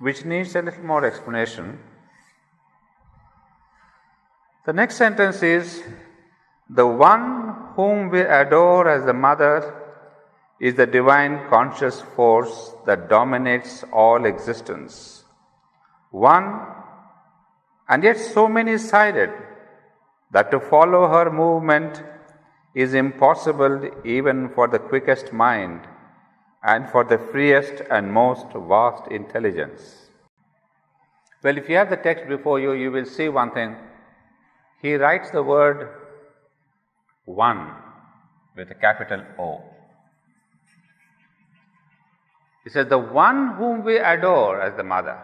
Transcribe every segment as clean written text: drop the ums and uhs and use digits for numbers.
which needs a little more explanation. The next sentence is, the one whom we adore as the mother is the divine conscious force that dominates all existence. One, and yet so many-sided, that to follow her movement is impossible even for the quickest mind and for the freest and most vast intelligence. Well, if you have the text before you, you will see one thing. He writes the word one with a capital O. He says, the one whom we adore as the mother.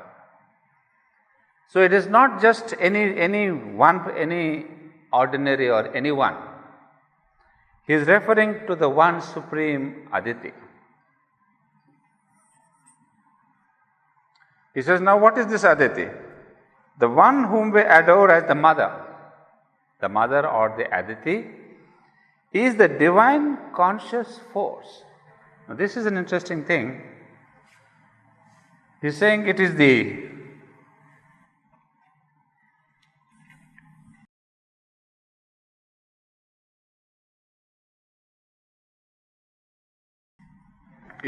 So it is not just any ordinary or anyone. He is referring to the one supreme Aditi. He says, now what is this Aditi? The one whom we adore as the mother or the Aditi, is the divine conscious force. Now this is an interesting thing. He is saying it is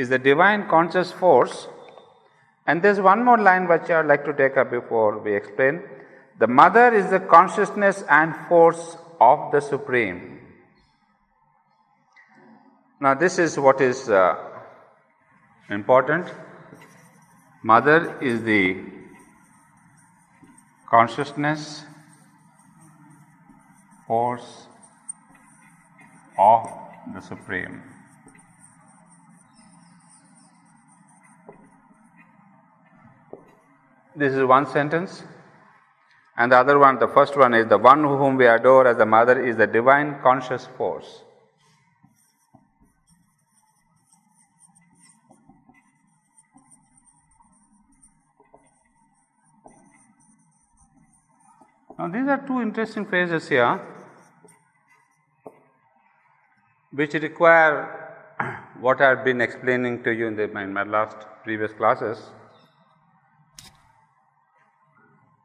the divine conscious force. And there's one more line which I would like to take up before we explain. The mother is the consciousness and force of the Supreme. Now this is what is important. Mother is the consciousness, force of the Supreme. This is one sentence. And the other one, the first one is, the one whom we adore as the mother is the divine conscious force. Now these are two interesting phrases here, which require what I have been explaining to you in my last previous classes.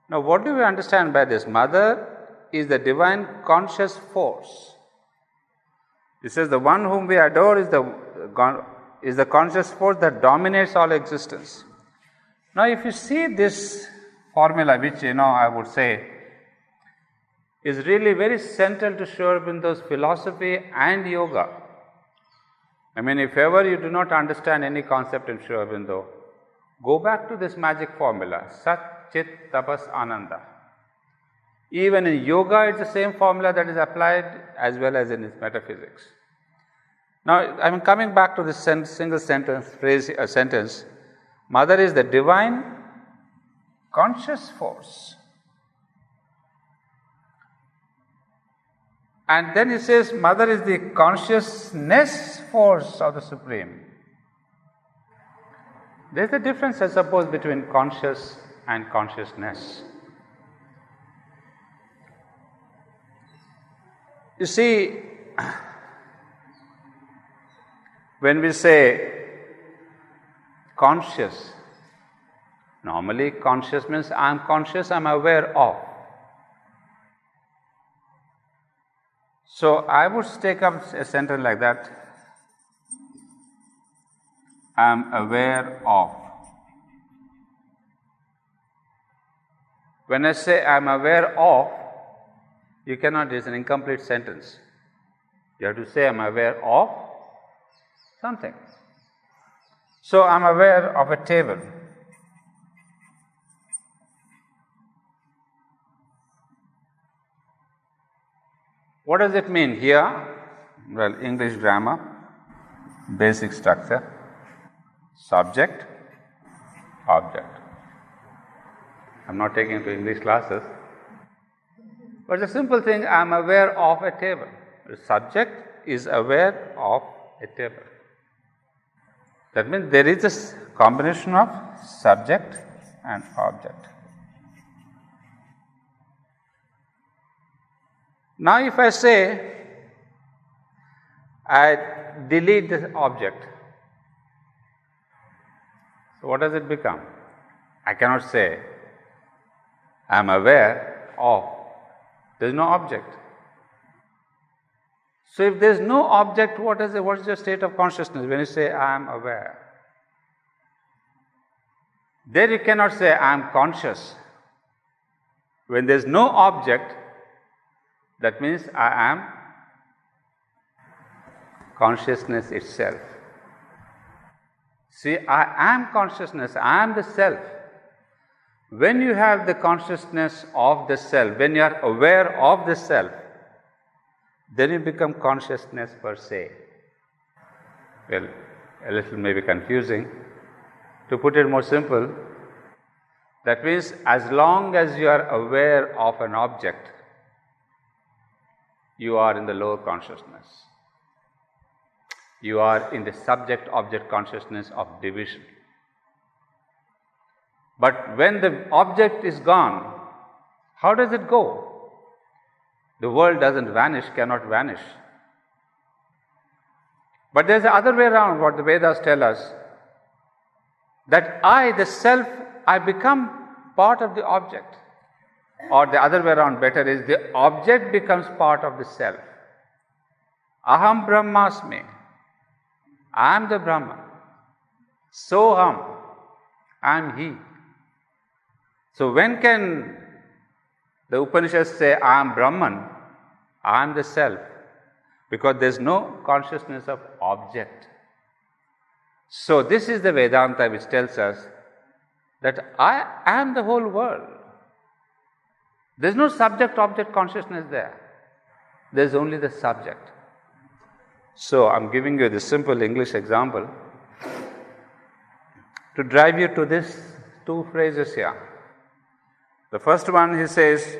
Now what do we understand by this? Mother is the divine conscious force. It says the one whom we adore is the conscious force that dominates all existence. Now if you see this formula, which I would say is really very central to Sri Aurobindo's philosophy and yoga. I mean, if ever you do not understand any concept in Sri Aurobindo, go back to this magic formula, Sat, Chit, Tapas, Ananda. Even in yoga, it's the same formula that is applied as well as in its metaphysics. Now, I'm coming back to this single sentence. Mother is the divine conscious force. And then it says, Mother is the consciousness force of the Supreme. There is a difference, I suppose, between conscious and consciousness. You see, when we say conscious, normally conscious means I am conscious, I am aware of. So I would take up a sentence like that. I am aware of. When I say I am aware of, you cannot, it is an incomplete sentence. You have to say I am aware of something. So I am aware of a table. What does it mean here? Well, English grammar, basic structure, subject, object. I'm not taking it to English classes. But it's a simple thing, I am aware of a table. The subject is aware of a table. That means there is this combination of subject and object. Now if I say, I delete this object, so what does it become? I cannot say I am aware of. There is no object. So if there is no object, what is your state of consciousness when you say I am aware? There you cannot say I am conscious. When there is no object, that means I am consciousness itself. See, I am consciousness, I am the self. When you have the consciousness of the self, when you are aware of the self, then you become consciousness per se. Well, a little maybe confusing. To put it more simple, that means as long as you are aware of an object, you are in the lower consciousness. You are in the subject-object consciousness of division. But when the object is gone, how does it go? The world doesn't vanish, cannot vanish. But there's the other way around, what the Vedas tell us, that I, the self, I become part of the object. Or the other way around better is, the object becomes part of the self. Aham Brahmasmi. I am the Brahman. Soham. I am He. So when can the Upanishads say I am Brahman, I am the self? Because there is no consciousness of object. So this is the Vedanta which tells us that I am the whole world. There is no subject-object consciousness there. There is only the subject. So I am giving you this simple English example to drive you to these two phrases here. The first one, he says,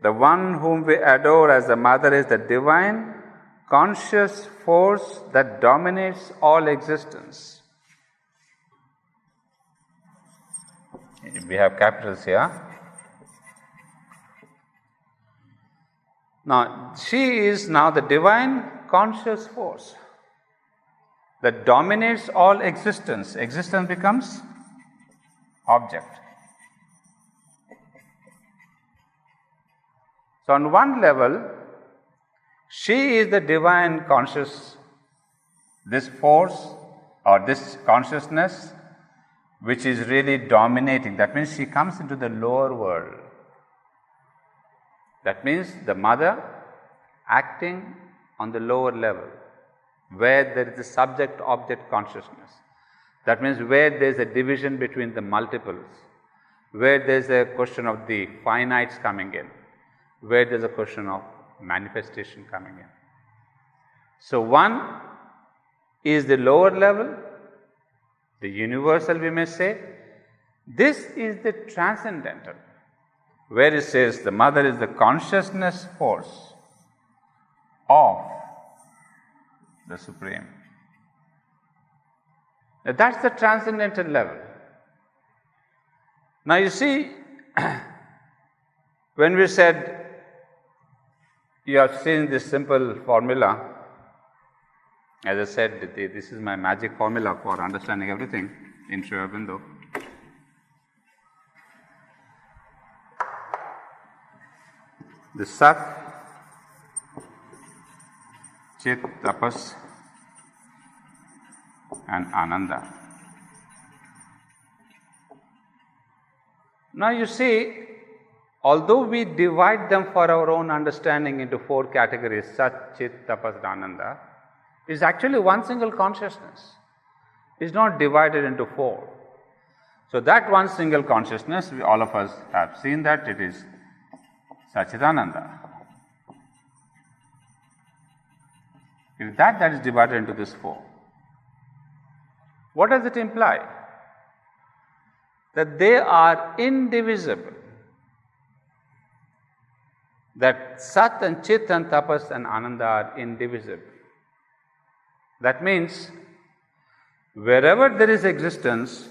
the one whom we adore as the mother is the divine, conscious force that dominates all existence. We have capitals here. Now, she is now the divine conscious force that dominates all existence. Existence becomes object. So, on one level, she is the divine conscious, this force or this consciousness which is really dominating. That means she comes into the lower world. That means the mother acting on the lower level, where there is a subject-object consciousness. That means where there is a division between the multiples, where there is a question of the finites coming in, where there is a question of manifestation coming in. So one is the lower level, the universal we may say. This is the transcendental, where it says the mother is the consciousness force of the Supreme. Now that's the transcendental level. Now you see, when we said, you have seen this simple formula, as I said, this is my magic formula for understanding everything in Sri Aurobindo. The Sat, Chit, Tapas and Ananda. Now you see, although we divide them for our own understanding into four categories, Sat, Chit, Tapas and Ananda, is actually one single consciousness. It is not divided into four. So that one single consciousness, all of us have seen that it is Satchidananda. It is that is divided into these four. What does it imply? That they are indivisible. That Sat and Chit and Tapas and Ananda are indivisible. That means wherever there is existence,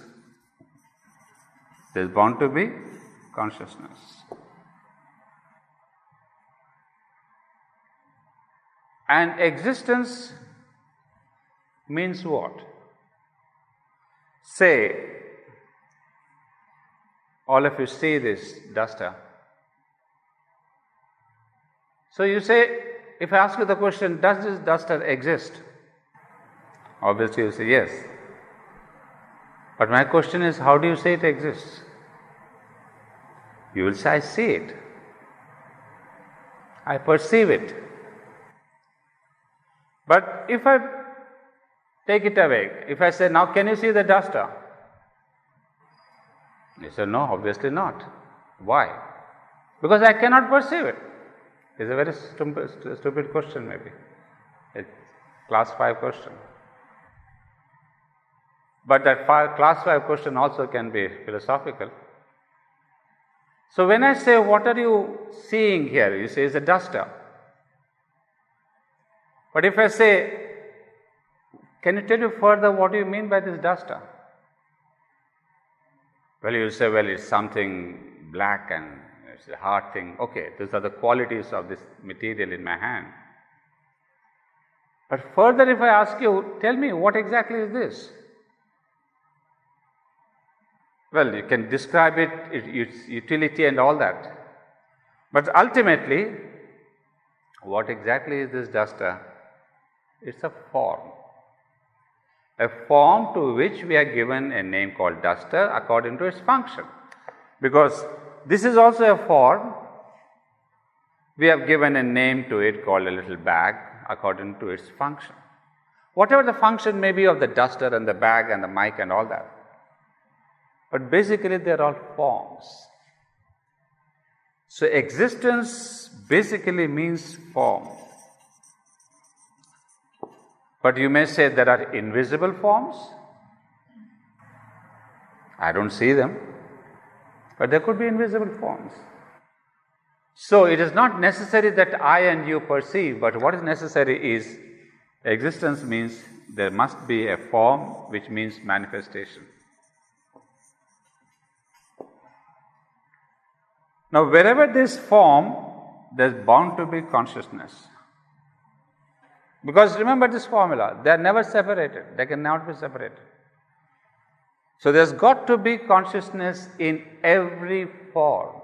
there is bound to be consciousness. And existence means what? Say, all of you see this duster. So you say, if I ask you the question, does this duster exist? Obviously you say yes. But my question is, how do you say it exists? You will say, I see it. I perceive it. But if I take it away, if I say, now can you see the duster? You say, no, obviously not. Why? Because I cannot perceive it. It's a very stupid question maybe. It's class 5 question. But that class 5 question also can be philosophical. So when I say, what are you seeing here? You say, it's a duster. But if I say, can you tell you further what do you mean by this duster? Well, you say, well, it's something black and it's a hard thing. Okay, these are the qualities of this material in my hand. But further, if I ask you, tell me, what exactly is this? Well, you can describe it, its utility and all that. But ultimately, what exactly is this duster? It's a form. A form to which we are given a name called duster according to its function. Because this is also a form, we have given a name to it called a little bag according to its function. Whatever the function may be of the duster and the bag and the mic and all that. But basically they are all forms. So existence basically means form. But you may say there are invisible forms. I don't see them. But there could be invisible forms. So it is not necessary that I and you perceive, but what is necessary is existence means there must be a form, which means manifestation. Now, wherever this form, there is bound to be consciousness. Because remember this formula, they are never separated, they cannot be separated. So there's got to be consciousness in every form.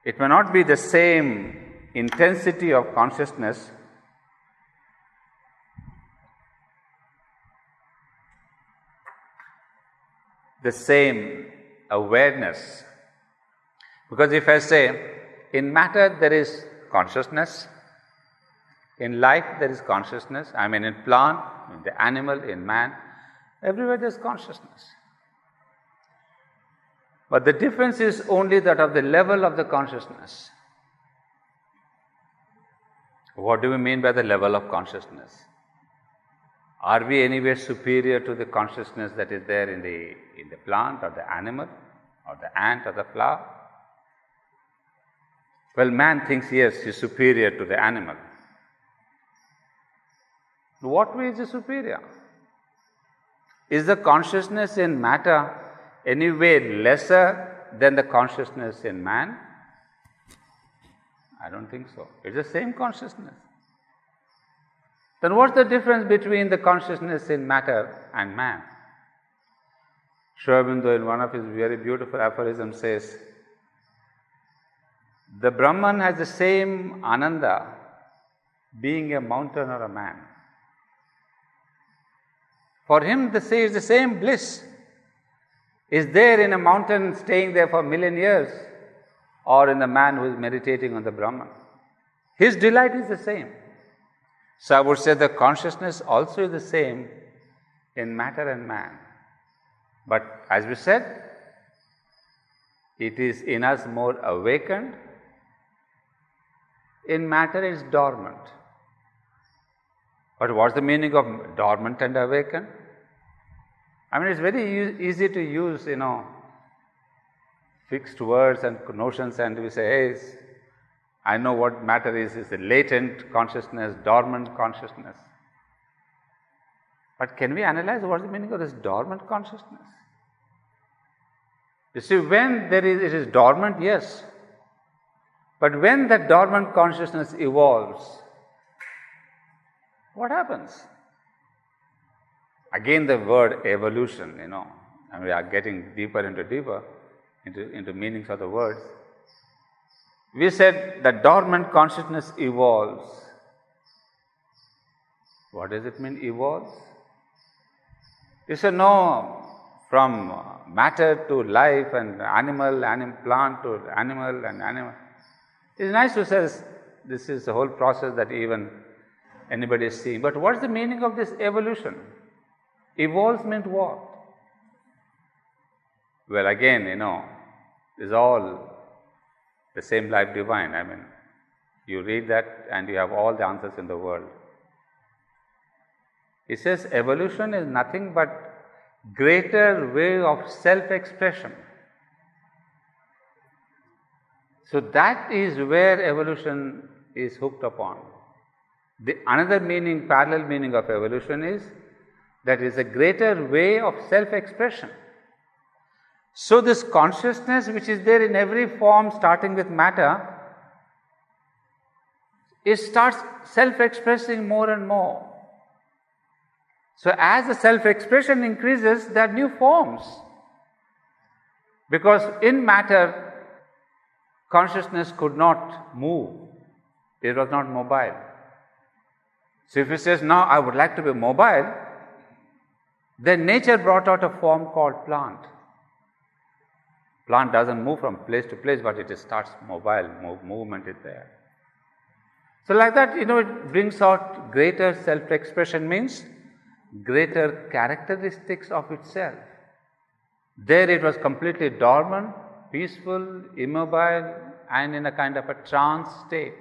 It may not be the same intensity of consciousness, the same awareness. Because if I say, in matter there is consciousness, in life there is consciousness, I mean in plant, in the animal, in man, everywhere there is consciousness. But the difference is only that of the level of the consciousness. What do we mean by the level of consciousness? Are we anywhere superior to the consciousness that is there in the plant or the animal or the ant or the flower? Well, man thinks, yes, he is superior to the animal. What way is he superior? Is the consciousness in matter any way lesser than the consciousness in man? I don't think so. It's the same consciousness. Then what's the difference between the consciousness in matter and man? Sri Aurobindo in one of his very beautiful aphorisms says, the Brahman has the same Ananda being a mountain or a man. For him, the same bliss is there in a mountain staying there for a million years or in the man who is meditating on the Brahman. His delight is the same. So I would say the consciousness also is the same in matter and man. But as we said, it is in us more awakened. In matter it is dormant. But what's the meaning of dormant and awakened? I mean, it's very easy to use, fixed words and notions, and we say, hey, I know what matter is. It's a latent consciousness, dormant consciousness. But can we analyze what's the meaning of this dormant consciousness? You see, when it is dormant, yes. But when that dormant consciousness evolves, what happens? Again, the word evolution, and we are getting deeper into meanings of the words. We said that dormant consciousness evolves. What does it mean, evolves? You said no, from matter to life and plant to animal and animal. It's nice to say this is the whole process that even anybody is seeing. But what's the meaning of this evolution? Evolves meant what? Well, again, it's all the same life divine. I mean, you read that and you have all the answers in the world. It says evolution is nothing but greater way of self-expression. So that is where evolution is hooked upon. Another meaning, parallel meaning of evolution is that it is a greater way of self-expression. So this consciousness which is there in every form starting with matter, it starts self-expressing more and more. So as the self-expression increases, there are new forms. Because in matter, consciousness could not move. It was not mobile. So if it says, now I would like to be mobile, then nature brought out a form called plant. Plant doesn't move from place to place, but it starts mobile, movement is there. So like that, it brings out greater self-expression, means greater characteristics of itself. There it was completely dormant, peaceful, immobile, and in a kind of a trance state.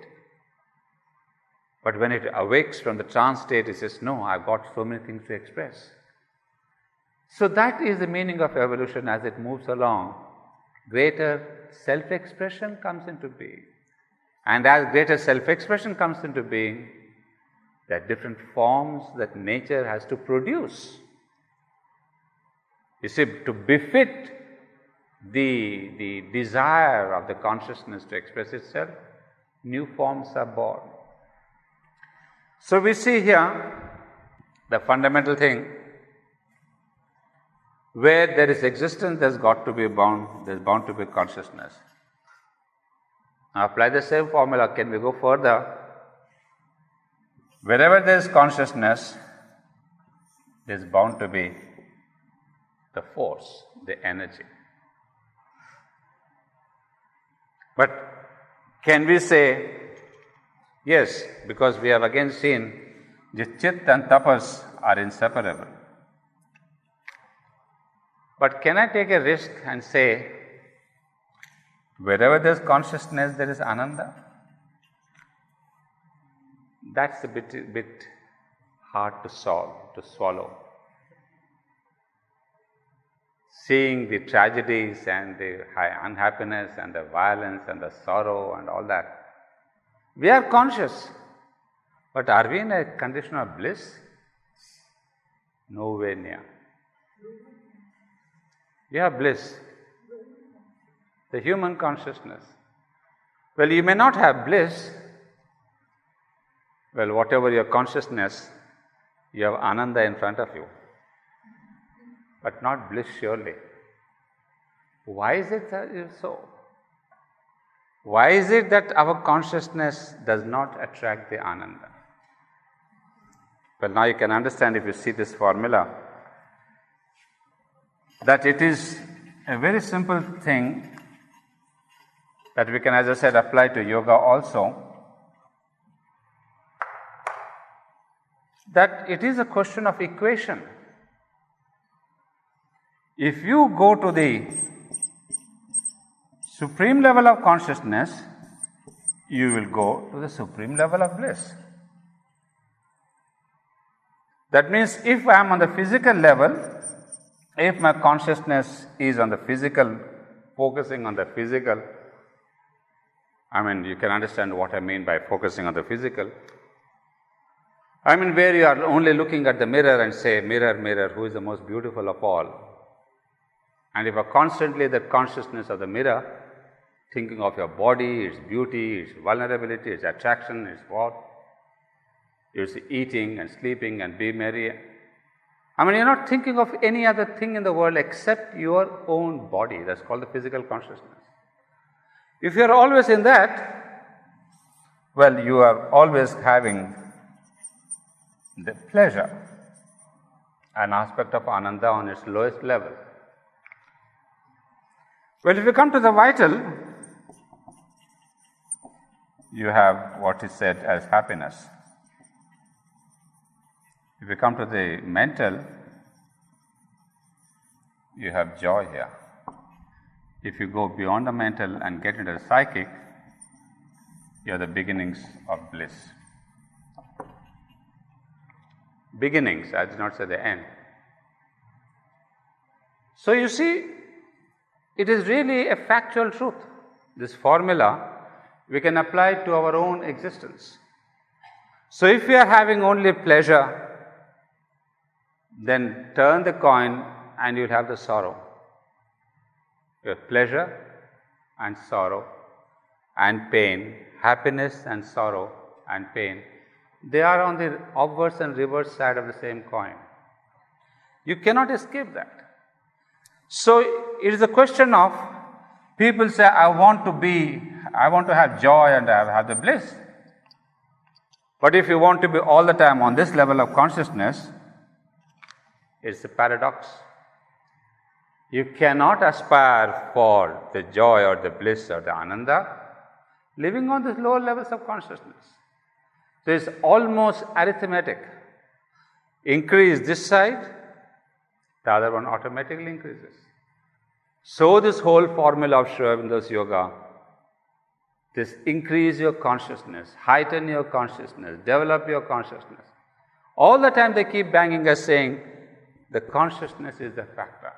But when it awakes from the trance state, it says, no, I've got so many things to express. So that is the meaning of evolution as it moves along. Greater self-expression comes into being. And as greater self-expression comes into being, there are different forms that nature has to produce. You see, to befit the desire of the consciousness to express itself, new forms are born. So we see here the fundamental thing, where there is existence, there's bound to be consciousness. Now apply the same formula. Can we go further? Wherever there is consciousness, there is bound to be the force, the energy. But can we say, yes, because we have again seen that chit and tapas are inseparable. But can I take a risk and say, wherever there is consciousness, there is Ananda? That's a bit hard to swallow. Seeing the tragedies and the unhappiness and the violence and the sorrow and all that, we are conscious. But are we in a condition of bliss? Nowhere near. You have bliss, the human consciousness. Well, you may not have bliss. Well, whatever your consciousness, you have Ananda in front of you, but not bliss surely. Why is it so? Why is it that our consciousness does not attract the Ananda? Well, now you can understand if you see this formula, that it is a very simple thing that we can, as I said, apply to yoga also. That it is a question of equation. If you go to the supreme level of consciousness, you will go to the supreme level of bliss. That means if I am on the physical level, if my consciousness is on the physical, focusing on the physical, you can understand what I mean by focusing on the physical. Where you are only looking at the mirror and say, mirror, mirror, who is the most beautiful of all? And if you are constantly the consciousness of the mirror, thinking of your body, its beauty, its vulnerability, its attraction, its what? It's eating and sleeping and be merry. I mean, you're not thinking of any other thing in the world except your own body. That's called the physical consciousness. If you're always in that, well, you are always having the pleasure, an aspect of Ananda on its lowest level. Well, if you come to the vital, you have what is said as happiness. If you come to the mental, you have joy here. If you go beyond the mental and get into the psychic, you are the beginnings of bliss. Beginnings, I did not say the end. So you see, it is really a factual truth. This formula we can apply to our own existence. So if we are having only pleasure, then turn the coin and you'll have the sorrow. Your pleasure and sorrow and pain, happiness and sorrow and pain, they are on the obverse and reverse side of the same coin. You cannot escape that. So it is a question of, people say, I want to have joy and have the bliss. But if you want to be all the time on this level of consciousness, it's a paradox. You cannot aspire for the joy or the bliss or the Ananda living on these lower levels of consciousness. So it's almost arithmetic. Increase this side, the other one automatically increases. So this whole formula of Sri Aurobindo's yoga, this increase your consciousness, heighten your consciousness, develop your consciousness. All the time they keep banging us saying, the consciousness is the factor.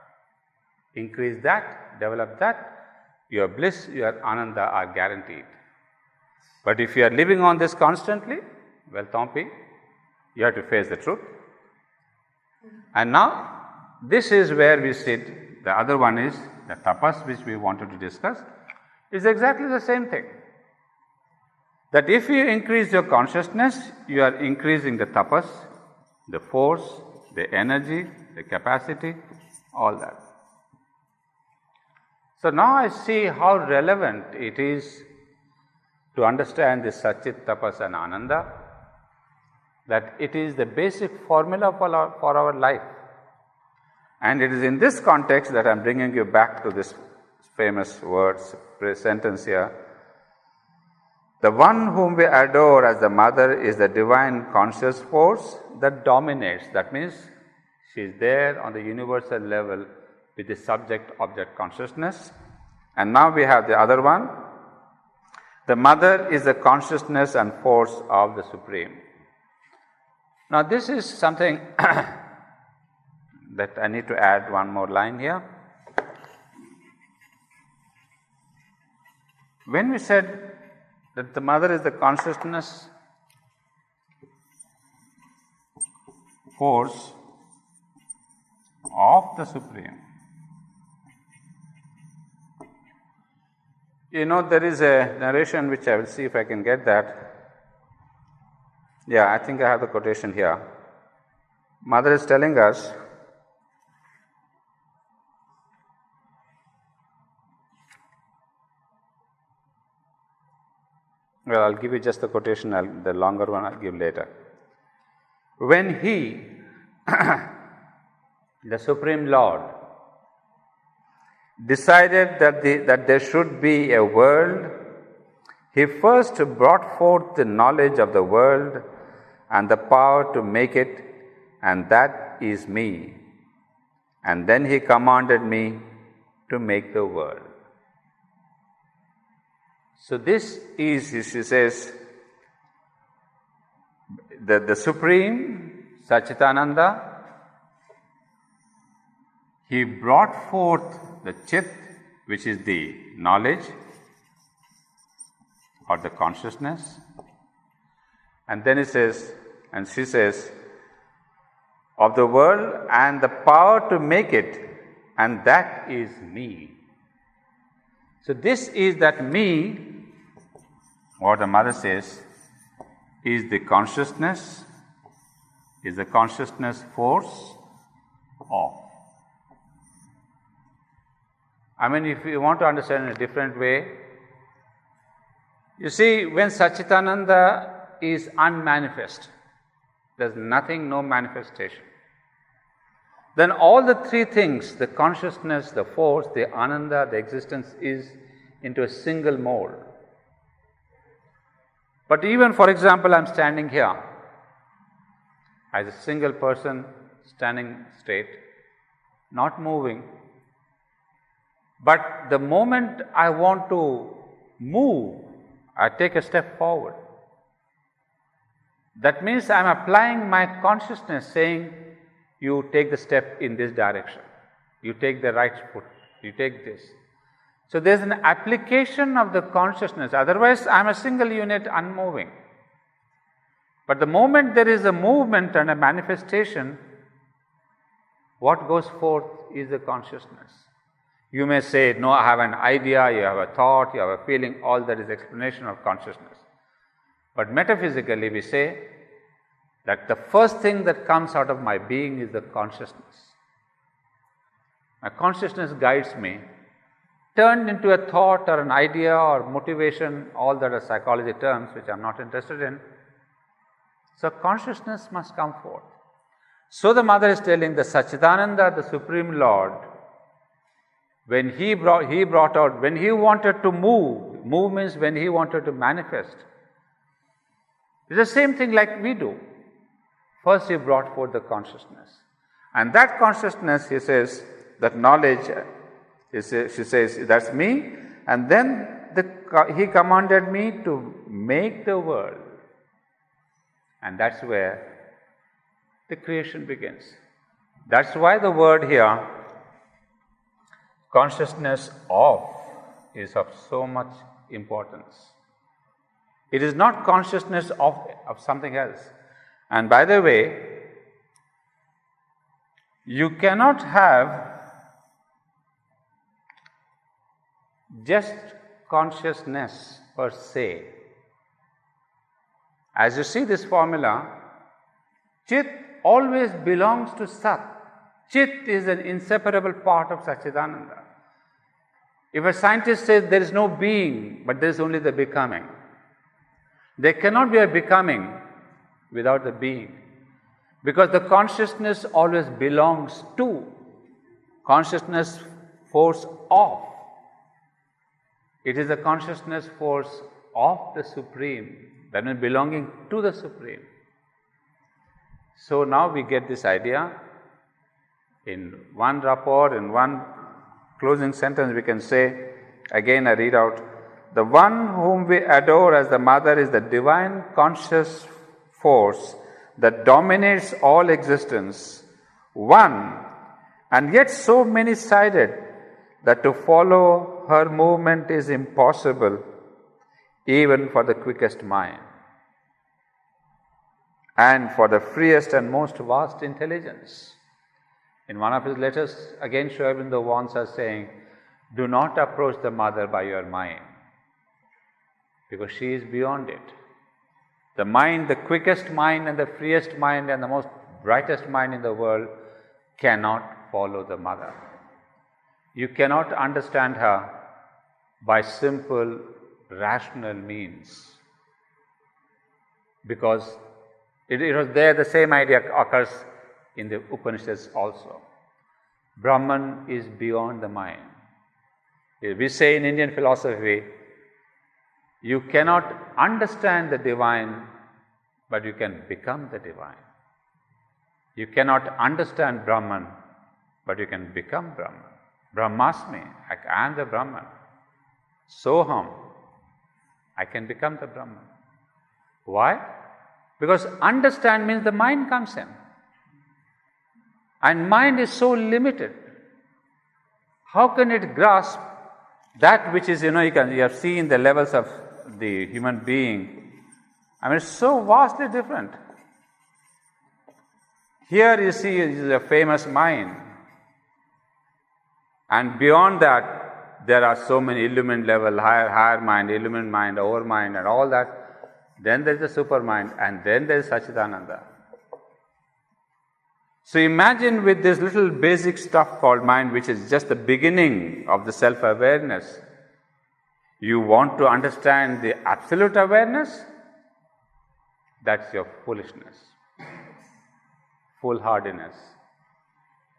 Increase that, develop that, your bliss, your Ananda are guaranteed. But if you are living on this constantly, well, Tompi, you have to face the truth. And now, this is where we sit. The other one is the tapas, which we wanted to discuss, is exactly the same thing. That if you increase your consciousness, you are increasing the tapas, the force, the energy, the capacity, all that. So now I see how relevant it is to understand this Satchit, Tapas and Ananda, that it is the basic formula for our life. And it is in this context that I am bringing you back to this famous words, sentence here. The one whom we adore as the mother is the divine conscious force that dominates. That means she is there on the universal level with the subject-object consciousness. And now we have the other one. The mother is the consciousness and force of the Supreme. Now this is something that I need to add one more line here. When we said that the mother is the consciousness force of the Supreme, you know, there is a narration which I will see if I can get that. Yeah, I think I have the quotation here. Mother is telling us, well, I'll give you just the quotation, the longer one I'll give later. When he, the Supreme Lord, decided that there should be a world, he first brought forth the knowledge of the world and the power to make it, and that is me. And then he commanded me to make the world. So this is, she says, the Supreme Satchitananda, he brought forth the Chit, which is the knowledge or the consciousness. And then it says, and she says, of the world and the power to make it, and that is me. So this is that me, what the mother says, is the consciousness force off. I mean, if you want to understand in a different way, you see, when Satchitananda is unmanifest, there's nothing, no manifestation. Then all the three things, the consciousness, the force, the Ananda, the existence, is into a single mold. But even, for example, I'm standing here as a single person, standing straight, not moving. But the moment I want to move, I take a step forward. That means I am applying my consciousness, saying, you take the step in this direction, you take the right foot, you take this. So there's an application of the consciousness, otherwise I am a single unit unmoving. But the moment there is a movement and a manifestation, what goes forth is the consciousness. You may say, no, I have an idea, you have a thought, you have a feeling, all that is explanation of consciousness. But metaphysically we say that the first thing that comes out of my being is the consciousness. My consciousness guides me, turned into a thought or an idea or motivation, all that are psychology terms which I am not interested in. So consciousness must come forth. So the mother is telling the Satchidananda, the Supreme Lord, when he brought out, when he wanted to move means when he wanted to manifest. It's the same thing like we do. First he brought forth the consciousness. And that consciousness, he says, that knowledge, she says, that's me. And then he commanded me to make the world. And that's where the creation begins. That's why the word here, consciousness of, is of so much importance. It is not consciousness of something else. And by the way, you cannot have just consciousness per se. As you see this formula, Chit always belongs to Sat. Chit is an inseparable part of Satchidananda. If a scientist says there is no being, but there is only the becoming, there cannot be a becoming without the being. Because the consciousness always belongs to, consciousness force of. It is the consciousness force of the Supreme, that means belonging to the Supreme. So now we get this idea. In one rapport, in one closing sentence, we can say, again I read out, the one whom we adore as the mother is the divine conscious force that dominates all existence, one, and yet so many-sided that to follow her movement is impossible even for the quickest mind and for the freest and most vast intelligence. In one of his letters, again Sri Aurobindo warns us, saying, do not approach the mother by your mind, because she is beyond it. The mind, the quickest mind and the freest mind and the most brightest mind in the world cannot follow the mother. You cannot understand her by simple rational means, because it was there, the same idea occurs in the Upanishads also. Brahman is beyond the mind. We say in Indian philosophy, you cannot understand the divine, but you can become the divine. You cannot understand Brahman, but you can become Brahman. Brahmasmi, I am the Brahman. Soham, I can become the Brahman. Why? Because understand means the mind comes in. And mind is so limited. How can it grasp that which is, you have seen the levels of the human being. I mean, it's so vastly different. Here you see is a famous mind. And beyond that, there are so many illumined level, higher mind, illumined mind, overmind and all that. Then there is the supermind and then there is Satchidananda. So imagine with this little basic stuff called mind, which is just the beginning of the self-awareness, you want to understand the absolute awareness? That's your foolishness, foolhardiness.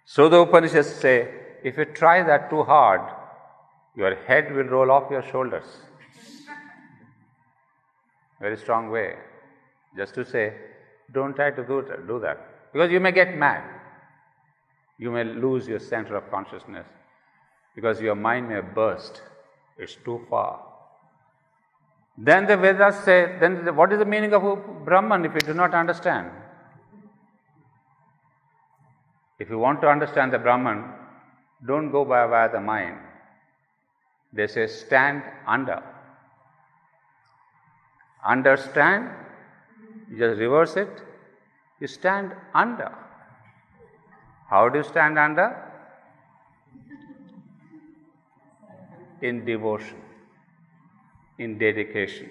So the Upanishads say, if you try that too hard, your head will roll off your shoulders. Very strong way. Just to say, don't try to do that. Because you may get mad. You may lose your center of consciousness. Because your mind may burst. It's too far. Then the Vedas say, then what is the meaning of Brahman if you do not understand? If you want to understand the Brahman, don't go via the mind. They say, stand under. Understand, you just reverse it, you stand under. How do you stand under? In devotion, in dedication,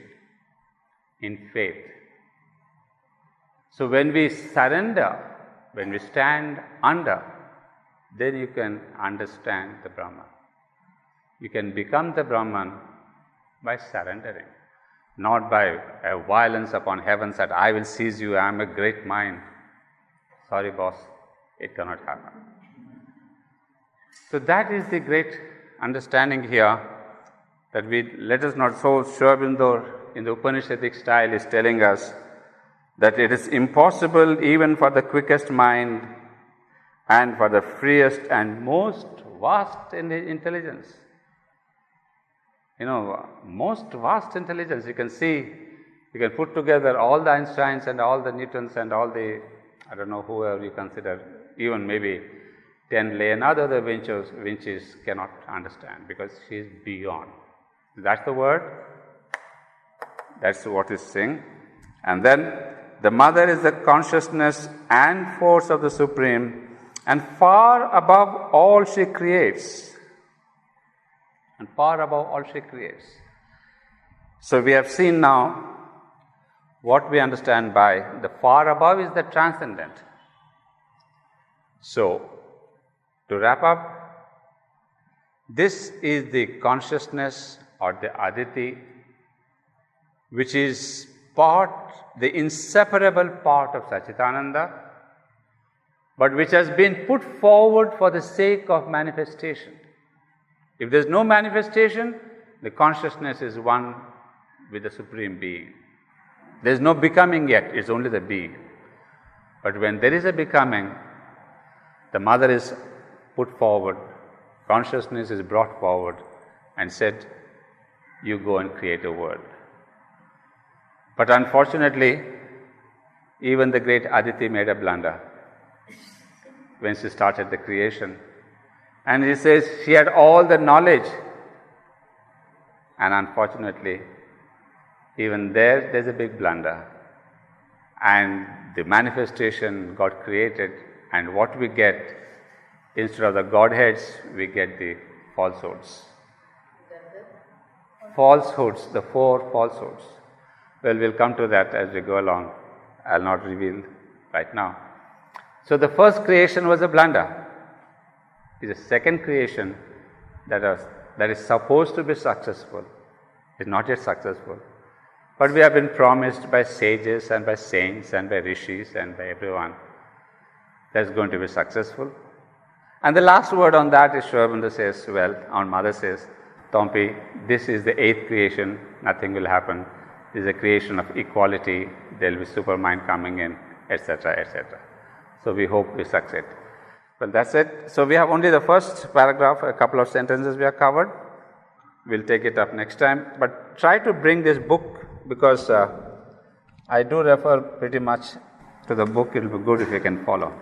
in faith. So when we surrender, when we stand under, then you can understand the Brahman. You can become the Brahman by surrendering, not by a violence upon heaven that I will seize you, I am a great mind. Sorry boss, it cannot happen. So that is the great understanding here, that we let us not. So Sri Aurobindo in the Upanishadic style is telling us that it is impossible even for the quickest mind and for the freest and most vast intelligence. Most vast intelligence. You can see, you can put together all the Einsteins and all the Newtons and all the, I don't know, whoever you consider, even maybe 10 Leonardo da Vinci's cannot understand, because she is beyond. That's the word. That's what is saying. And then the mother is the consciousness and force of the Supreme, and far above all she creates. And far above all she creates. So we have seen now what we understand by the far above is the transcendent. So, to wrap up, this is the consciousness or the Aditi, which is the inseparable part of Satchitananda, but which has been put forward for the sake of manifestation. If there is no manifestation, the consciousness is one with the Supreme Being. There is no becoming yet, it's only the being. But when there is a becoming, the mother is put forward, consciousness is brought forward and said, you go and create a world. But unfortunately, even the great Aditi made a blunder when she started the creation. And he says she had all the knowledge. And unfortunately, even there's a big blunder. And the manifestation got created, and what we get, instead of the Godheads, we get the falsehoods. Falsehoods, the 4 falsehoods. Well, we'll come to that as we go along. I'll not reveal right now. So the first creation was a blunder. It's the second creation that is supposed to be successful. It's not yet successful. But we have been promised by sages and by saints and by rishis and by everyone that's going to be successful. And the last word on that is Sri Aurobindo says, well, our mother says, Tompi, this is the 8th creation, nothing will happen. This is a creation of equality, there will be supermind coming in, etc., etc. So we hope we succeed. Well, that's it. So we have only the first paragraph, a couple of sentences we have covered. We'll take it up next time. But try to bring this book, because I do refer pretty much to the book. It will be good if you can follow.